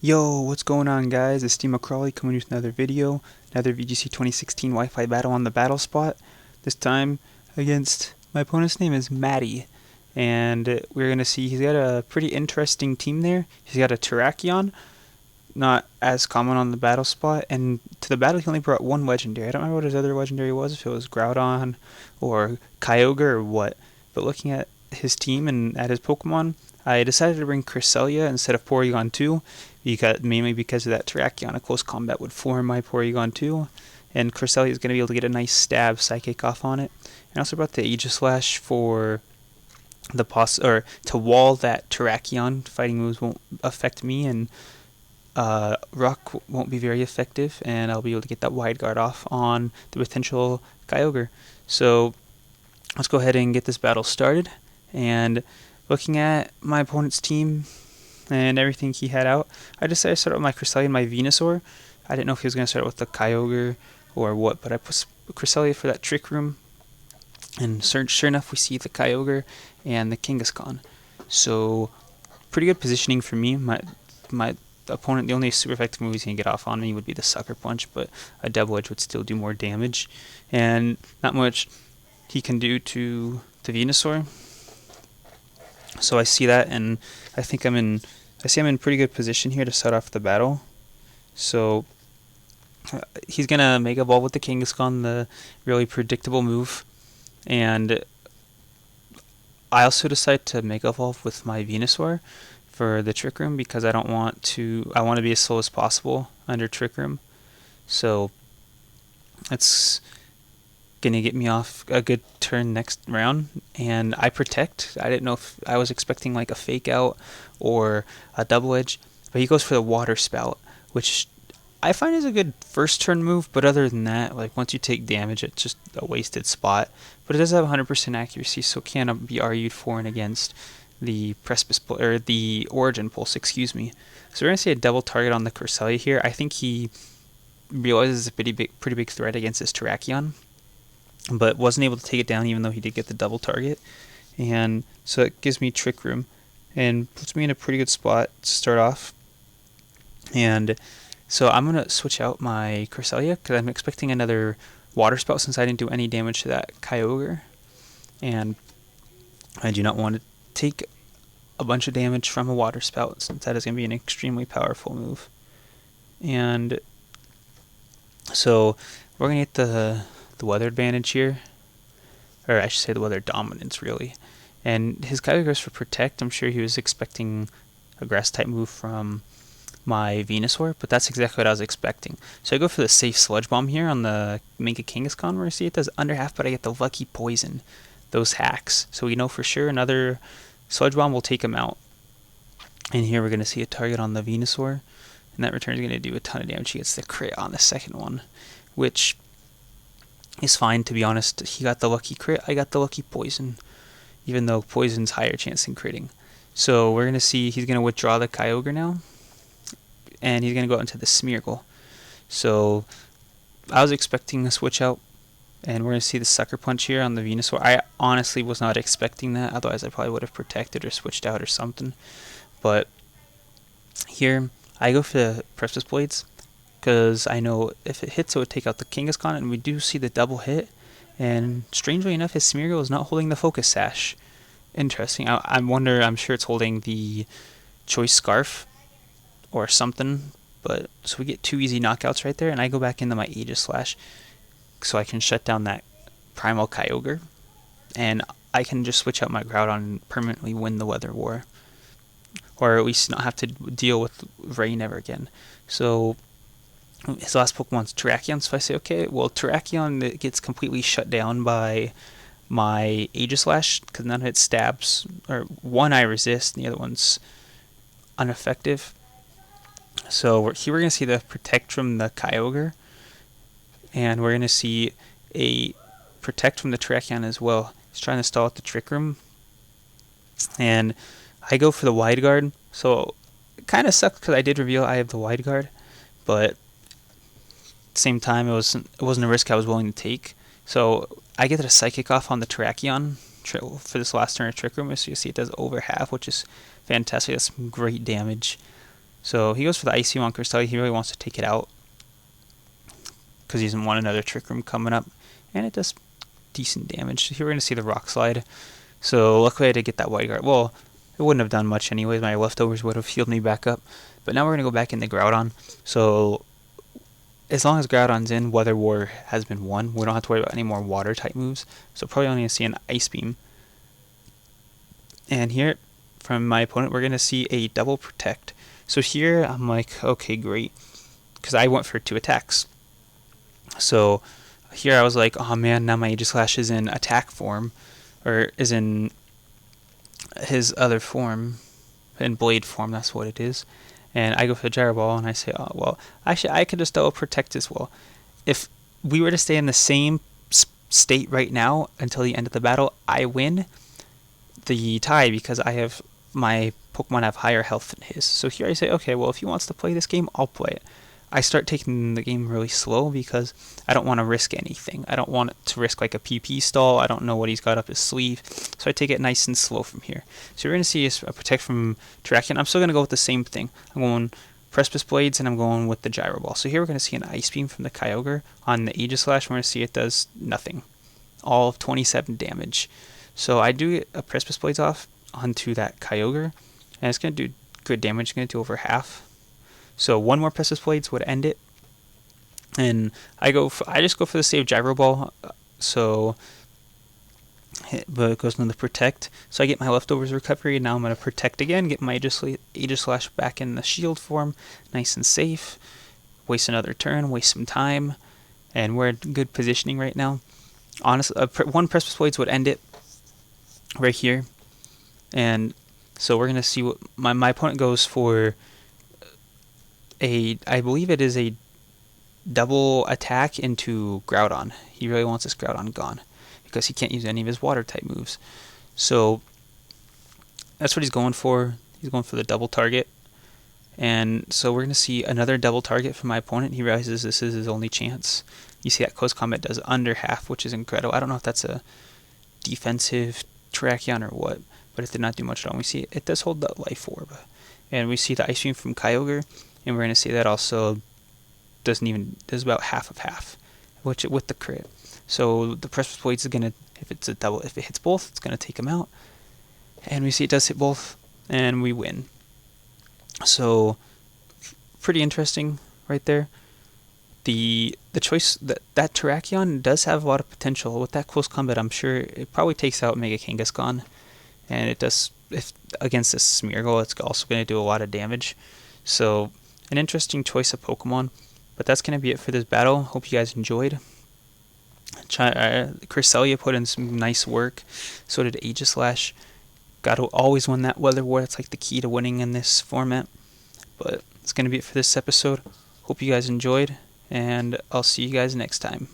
Yo, what's going on, guys? It's Steve McCrawley coming with another video, another VGC 2016 Wi-Fi battle on the battle spot. This time against my opponent's name is Matty, and we're gonna see he's got a pretty interesting team there. He's got a terrakion, not as common on the battle spot, and to the battle he only brought one legendary. I don't remember what his other legendary was, if it was Groudon or Kyogre or what. But looking at his team and at his Pokemon, I decided to bring Cresselia instead of Porygon 2, mainly because of that Terrakion. A close combat would floor my Porygon 2, and Cresselia is going to be able to get a nice stab Psychic off on it. And I also brought the Aegislash for the to wall that Terrakion. Fighting moves won't affect me, and Rock won't be very effective, and I'll be able to get that Wide Guard off on the potential Kyogre. So let's go ahead and get this battle started. And looking at my opponent's team and everything he had out, I decided to start out with my Cresselia and my Venusaur. I didn't know if he was going to start with the Kyogre or what, but I put Cresselia for that Trick Room, and sure enough we see the Kyogre and the Kangaskhan. So pretty good positioning for me. My opponent, the only super effective move he's going to get off on me would be the Sucker Punch, but a Double Edge would still do more damage, and not much he can do to the Venusaur. So I see that, and I see I'm in pretty good position here to start off the battle. So he's gonna Mega Ball with the Kangaskhan, the really predictable move, and I also decide to Mega Evolve with my Venusaur for the Trick Room because I want to be as slow as possible under Trick Room. So it's gonna get me off a good turn next round, and I protect. I didn't know if I was expecting like a fake out or a double edge, but he goes for the water spout, which I find is a good first turn move, but other than that, like once you take damage, it's just a wasted spot. But it does have 100% accuracy, so can't be argued for and against the or the Origin Pulse, excuse me. So we're gonna see a double target on the Cresselia here. I think he realizes it's a pretty big threat against this Terrakion, but wasn't able to take it down even though he did get the double target. And so it gives me Trick Room and puts me in a pretty good spot to start off. And so I'm going to switch out my Cresselia because I'm expecting another Water Spout since I didn't do any damage to that Kyogre. And I do not want to take a bunch of damage from a Water Spout since that is going to be an extremely powerful move. And so we're going to get the weather advantage here, or I should say the weather dominance really. And his Kyogre goes for Protect. I'm sure he was expecting a grass type move from my Venusaur, but that's exactly what I was expecting. So I go for the safe Sludge Bomb here on the Mega Kangaskhan, where I see it does under half, but I get the lucky Poison, those hacks. So we know for sure another Sludge Bomb will take him out. And here we're going to see a target on the Venusaur, and that return is going to do a ton of damage. He gets the crit on the second one, which is fine, to be honest. He got the lucky crit, I got the lucky Poison, even though Poison's higher chance than critting. So we're going to see he's going to withdraw the Kyogre now, and he's going to go out into the Smeargle. So I was expecting a switch out, and we're going to see the Sucker Punch here on the Venusaur. I honestly was not expecting that, otherwise I probably would have protected or switched out or something. But here I go for the Precipice Blades, because I know if it hits it would take out the Kangaskhan, and we do see the double hit, and strangely enough his Smeargle is not holding the Focus Sash. Interesting. I'm sure it's holding the Choice Scarf or something, but so we get two easy knockouts right there, and I go back into my Aegislash so I can shut down that Primal Kyogre, and I can just switch out my Groudon and permanently win the Weather War, or at least not have to deal with rain ever again. So his last Pokemon's Terrakion, so I say, okay, well, Terrakion gets completely shut down by my Aegislash, because none of it stabs, or one I resist, and the other one's ineffective. So here we're going to see the Protect from the Kyogre, and we're going to see a Protect from the Terrakion as well. He's trying to stall at the Trick Room, and I go for the Wide Guard, so it kind of sucks because I did reveal I have the Wide Guard, but same time it wasn't a risk I was willing to take. So I get a Psychic off on the Terrakion for this last turn of Trick Room. So you see it does over half, which is fantastic. That's some great damage. So he goes for the Ice Beam on Cresselia. He really wants to take it out because he doesn't want another Trick Room coming up. And it does decent damage. Here we're going to see the Rock Slide. So luckily I did get that White Guard. Well, it wouldn't have done much anyways. My leftovers would have healed me back up. But now we're going to go back into Groudon. So as long as Groudon's in, Weather War has been won. We don't have to worry about any more water type moves. So probably only going to see an Ice Beam. And here, from my opponent, we're going to see a double Protect. So here, I'm like, okay, great. Because I went for 2 attacks. So here I was like, oh man, now my Aegislash is in attack form. Or is in his other form. In Blade form, that's what it is. And I go for the Gyro Ball, and I say, oh, well, actually, I could just double Protect as well. If we were to stay in the same state right now until the end of the battle, I win the tie because I have my Pokemon have higher health than his. So here I say, okay, well, if he wants to play this game, I'll play it. I start taking the game really slow because I don't want to risk anything. I don't want to risk like a PP stall. I don't know what he's got up his sleeve. So I take it nice and slow from here. So you're going to see a Protect from Terrakion. I'm still going to go with the same thing. I'm going Precipice Blades and I'm going with the Gyro Ball. So here we're going to see an Ice Beam from the Kyogre. On the Aegislash, we're going to see it does nothing. All of 27 damage. So I do get a Precipice Blades off onto that Kyogre. And it's going to do good damage. It's going to do over half. So one more Precipice Blades would end it, and I just go for the save Gyro Ball. So, but it goes into the Protect. So I get my leftovers recovery, and now I'm going to Protect again, get my Aegislash back in the shield form, nice and safe. Waste another turn, waste some time, and we're in good positioning right now. Honestly, one Precipice Blades would end it right here, and so we're going to see what my opponent goes for. I believe it is a double attack into Groudon. He really wants this Groudon gone because he can't use any of his water type moves. So that's what he's going for. He's going for the double target. And so we're going to see another double target from my opponent. He realizes this is his only chance. You see that close combat does under half, which is incredible. I don't know if that's a defensive Terrakion or what, but it did not do much at all. We see it does hold the Life Orb. And we see the Ice Beam from Kyogre. And we're going to see that also does about half of half, which with the crit. So the Precipice Blades is going to, if it hits both, it's going to take them out. And we see it does hit both, and we win. So pretty interesting right there. The choice that Terrakion does have a lot of potential with that close combat. I'm sure it probably takes out Mega Kangaskhan, and it does if against this Smeargle. It's also going to do a lot of damage. So an interesting choice of Pokemon, but that's going to be it for this battle. Hope you guys enjoyed. Cresselia put in some nice work. So did Aegislash. Got to always win that Weather War. That's like the key to winning in this format. But it's going to be it for this episode. Hope you guys enjoyed, and I'll see you guys next time.